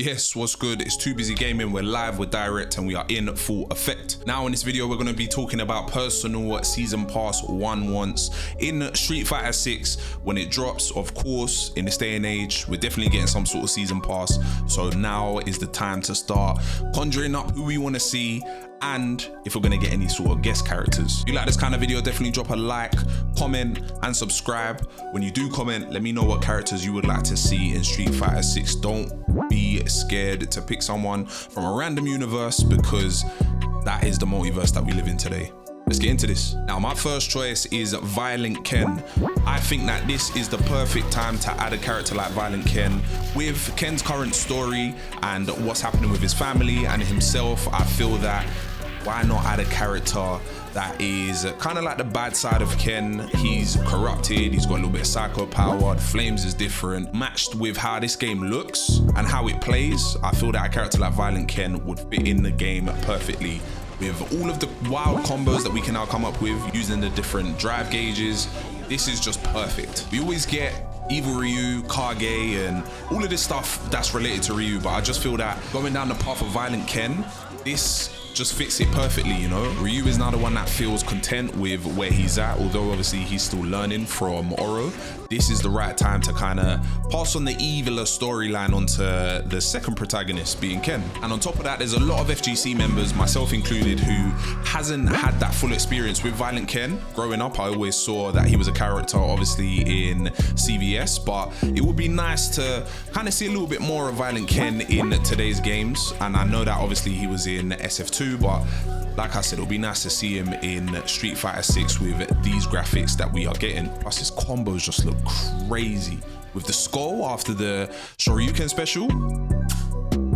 Yes, what's good? It's Too Busy Gaming. We're live, we're direct, and we are in full effect. Now in this video, we're going to be talking about personal season pass one once in Street Fighter 6 when it drops. Of course, in this day and age, we're definitely getting some sort of season pass. So now is the time to start conjuring up who we want to see and if we're gonna get any sort of guest characters. If you like this kind of video, definitely drop a like, comment, and subscribe. When you do comment, let me know what characters you would like to see in Street Fighter 6. Don't be scared to pick someone from a random universe because that is the multiverse that we live in today. Let's get into this. Now, my first choice is Violent Ken. I think that this is the perfect time to add a character like Violent Ken. With Ken's current story and what's happening with his family and himself, I feel that why not add a character that is kind of like the bad side of Ken. He's corrupted, he's got a little bit of psycho power, the flames is different. Matched with how this game looks and how it plays, I feel that a character like Violent Ken would fit in the game perfectly. With all of the wild combos that we can now come up with using the different drive gauges, this is just perfect. We always get Evil Ryu, Kage, and all of this stuff that's related to Ryu, but I just feel that going down the path of Violent Ken, this just fits it perfectly, you know? Ryu is now the one that feels content with where he's at, although obviously he's still learning from Oro. This is the right time to kind of pass on the eviler storyline onto the second protagonist, being Ken. And on top of that, there's a lot of FGC members, myself included, who hasn't had that full experience with Violent Ken. Growing up, I always saw that he was a character, obviously, in CVS, but it would be nice to kind of see a little bit more of Violent Ken in today's games. And I know that obviously he was in SF2, but like I said, it'll be nice to see him in Street Fighter 6 with these graphics that we are getting. Plus his combos just look crazy. With the skull after the Shoryuken special.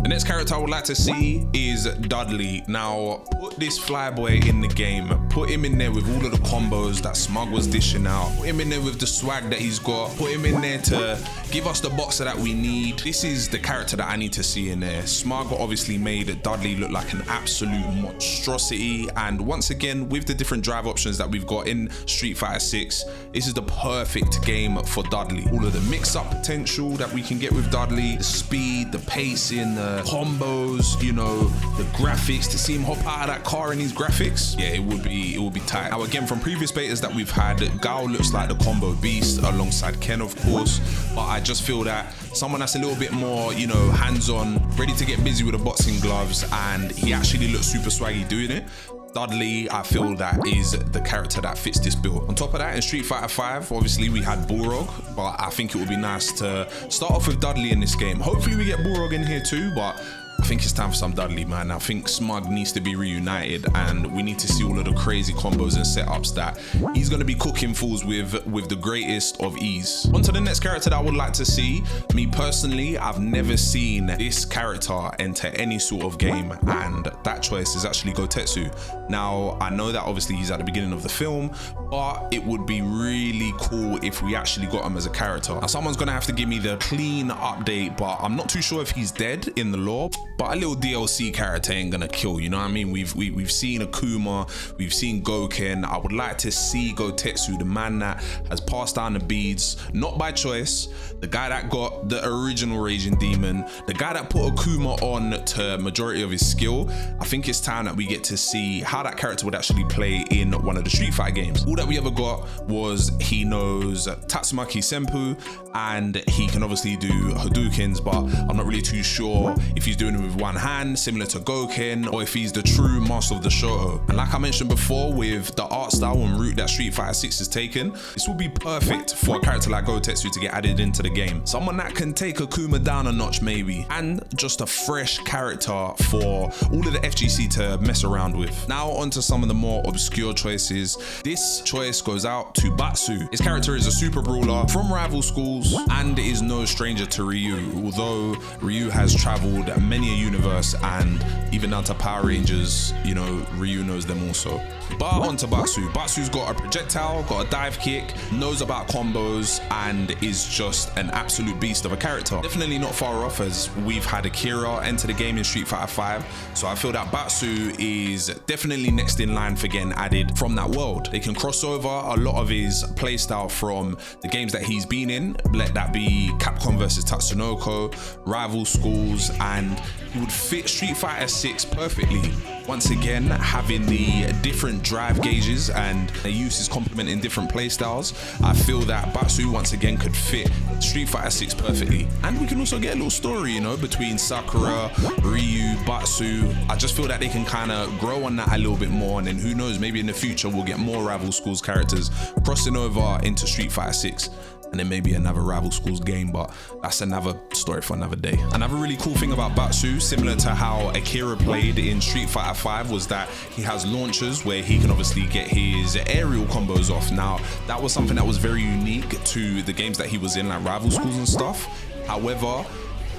The next character I would like to see is Dudley. Now, put this flyboy in the game. Put him in there with all of the combos that Smug was dishing out. Put him in there with the swag that he's got. Put him in there to give us the boxer that we need. This is the character that I need to see in there. Smug obviously made Dudley look like an absolute monstrosity. And once again, with the different drive options that we've got in Street Fighter 6, this is the perfect game for Dudley. All of the mix-up potential that we can get with Dudley, the speed, the pacing, the combos, you know, the graphics, to see him hop out of that car in these graphics, yeah, it would be tight. Now again, from previous betas that we've had, Gao looks like the combo beast alongside Ken, of course, but I just feel that someone that's a little bit more, you know, hands-on, ready to get busy with the boxing gloves, and he actually looks super swaggy doing it. Dudley, I feel that is the character that fits this bill. On top of that, in Street Fighter 5, obviously we had Balrog, but I think it would be nice to start off with Dudley in this game. Hopefully we get Balrog in here too, but I think it's time for some Dudley, man. I think Smug needs to be reunited and we need to see all of the crazy combos and setups that he's going to be cooking fools with the greatest of ease. On to the next character that I would like to see. Me personally, I've never seen this character enter any sort of game, and that choice is actually Goutetsu. Now, I know that obviously he's at the beginning of the film, but it would be really cool if we actually got him as a character. Now, someone's going to have to give me the clean update, but I'm not too sure if he's dead in the lore. But a little DLC character ain't gonna kill, you know what I mean? We've seen Akuma, we've seen Gouken. I would like to see Goutetsu, the man that has passed down the beads, not by choice, the guy that got the original Raging Demon, the guy that put Akuma on to majority of his skill. I think it's time that we get to see how that character would actually play in one of the Street Fighter games. All that we ever got was he knows Tatsumaki Senpu and he can obviously do Hadoukens, but I'm not really too sure if he's doing it with one hand, similar to Gouken, or if he's the true master of the Shoto. And like I mentioned before, with the art style and route that Street Fighter 6 has taken, this would be perfect for a character like Goutetsu to get added into the game. Someone that can take Akuma down a notch maybe, and just a fresh character for all of the FGC to mess around with. Now onto some of the more obscure choices. This choice goes out to Batsu. His character is a super brawler from rival schools and is no stranger to Ryu, although Ryu has traveled many universe, and even down to Power Rangers, you know, Ryu knows them also. But on to Batsu. Batsu's got a projectile, got a dive kick, knows about combos, and is just an absolute beast of a character. Definitely not far off, as we've had Akira enter the game in Street Fighter 5. So I feel that Batsu is definitely next in line for getting added from that world. They can cross over a lot of his playstyle from the games that he's been in, let that be Capcom versus Tatsunoko, Rival Schools, and he would fit Street Fighter 6 perfectly. Once again, having the different drive gauges and their uses complementing different playstyles, I feel that Batsu once again could fit Street Fighter 6 perfectly. And we can also get a little story, you know, between Sakura, Ryu, Batsu. I just feel that they can kind of grow on that a little bit more, and then who knows, maybe in the future we'll get more Rival Schools characters crossing over into Street Fighter 6. And then maybe another Rival Schools game, but that's another story for another day. Another really cool thing about Batsu, similar to how Akira played in Street Fighter 5, was that he has launchers where he can obviously get his aerial combos off. Now, that was something that was very unique to the games that he was in, like Rival Schools and stuff. However,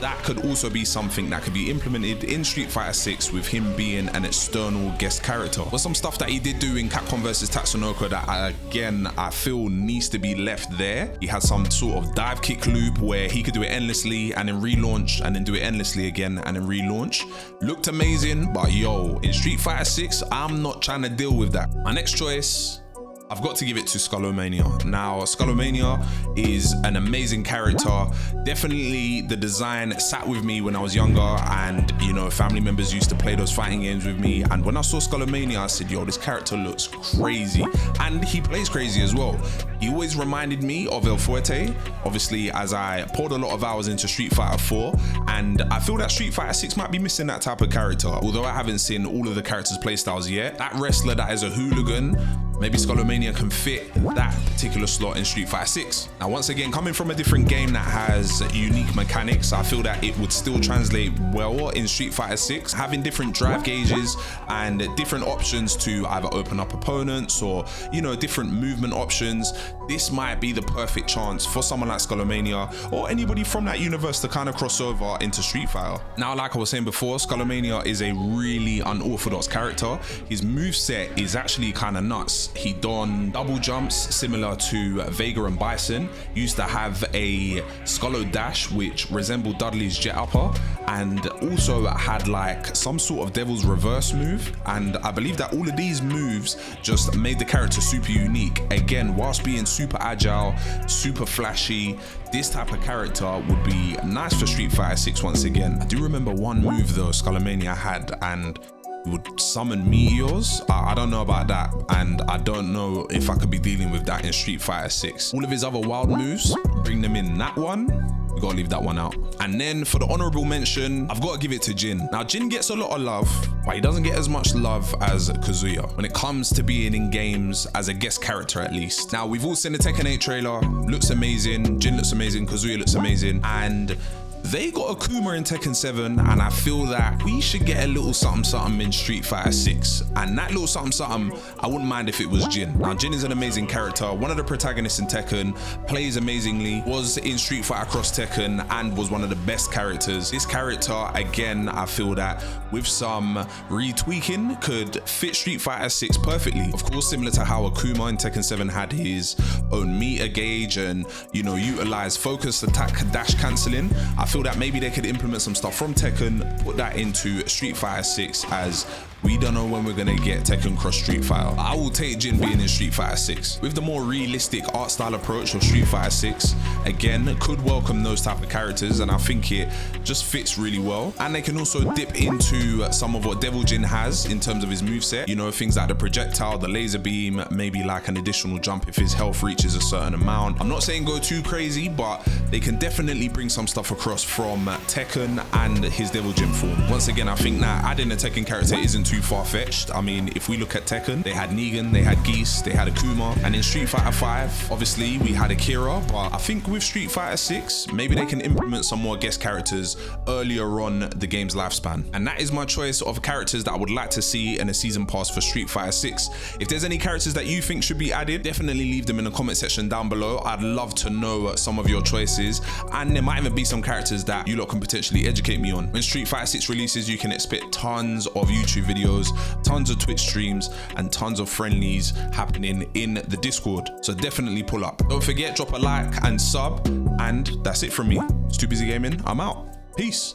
that could also be something that could be implemented in Street Fighter 6 with him being an external guest character. But some stuff that he did do in Capcom vs Tatsunoko that I feel needs to be left there. He had some sort of dive kick loop where he could do it endlessly and then relaunch and then do it endlessly again and then relaunch. Looked amazing, but yo, in Street Fighter 6, I'm not trying to deal with that. My next choice, I've got to give it to Skullomania. Now, Skullomania is an amazing character. Definitely the design sat with me when I was younger, and you know, family members used to play those fighting games with me. And when I saw Skullomania, I said, yo, this character looks crazy. And he plays crazy as well. He always reminded me of El Fuerte, obviously, as I poured a lot of hours into Street Fighter 4. And I feel that Street Fighter 6 might be missing that type of character. Although I haven't seen all of the characters' playstyles yet. That wrestler that is a hooligan, maybe Skullomania can fit that particular slot in Street Fighter 6. Now, once again, coming from a different game that has unique mechanics, I feel that it would still translate well in Street Fighter 6. Having different drive gauges and different options to either open up opponents or, you know, different movement options, this might be the perfect chance for someone like Skullomania or anybody from that universe to kind of cross over into Street Fighter. Now, like I was saying before, Skullomania is a really unorthodox character. His moveset is actually kind of nuts. He done double jumps similar to Vega and Bison, used to have a Skullo dash which resembled Dudley's jet upper, and also had like some sort of devil's reverse move. And I believe that all of these moves just made the character super unique. Again, whilst being super agile, super flashy, this type of character would be nice for Street Fighter 6 once again. I do remember one move though Skullomania had, and would summon meteors. I don't know about that, and I don't know if I could be dealing with that in Street Fighter 6. All of his other wild moves, bring them in that one. We gotta leave that one out. And then for the honorable mention, I've got to give it to Jin. Now, Jin gets a lot of love, but he doesn't get as much love as Kazuya when it comes to being in games as a guest character, at least. Now, we've all seen the Tekken 8 trailer. Looks amazing. Jin looks amazing. Kazuya looks amazing. And they got Akuma in Tekken 7, and I feel that we should get a little something in Street Fighter 6. And that little something, I wouldn't mind if it was Jin. Now, Jin is an amazing character, one of the protagonists in Tekken, plays amazingly, was in Street Fighter Cross Tekken, and was one of the best characters. This character, again, I feel that with some retweaking, could fit Street Fighter 6 perfectly. Of course, similar to how Akuma in Tekken 7 had his own meter gauge and, you know, utilize focus, attack, dash cancelling, I feel that maybe they could implement some stuff from Tekken, put that into Street Fighter 6, as we don't know when we're gonna get Tekken Cross Street Fighter. I will take Jin being in Street Fighter 6. With the more realistic art style approach of Street Fighter 6, again, could welcome those type of characters, and I think it just fits really well. And they can also dip into some of what Devil Jin has in terms of his moveset. You know, things like the projectile, the laser beam, maybe like an additional jump if his health reaches a certain amount. I'm not saying go too crazy, but they can definitely bring some stuff across from Tekken and his Devil Jin form. Once again, I think that adding a Tekken character isn't too far-fetched. I mean, if we look at Tekken, they had Negan, they had Geese, they had Akuma, and in Street Fighter 5, obviously we had Akira, but I think with Street Fighter 6, maybe they can implement some more guest characters earlier on the game's lifespan. And that is my choice of characters that I would like to see in a season pass for Street Fighter 6. If there's any characters that you think should be added, definitely leave them in the comment section down below. I'd love to know some of your choices, and there might even be some characters that you lot can potentially educate me on. When Street Fighter 6 releases, you can expect tons of YouTube videos, tons of Twitch streams, and tons of friendlies happening in the Discord. So definitely pull up. Don't forget, drop a like and sub, and that's it from me. It's TooBizyGaming. I'm out. Peace.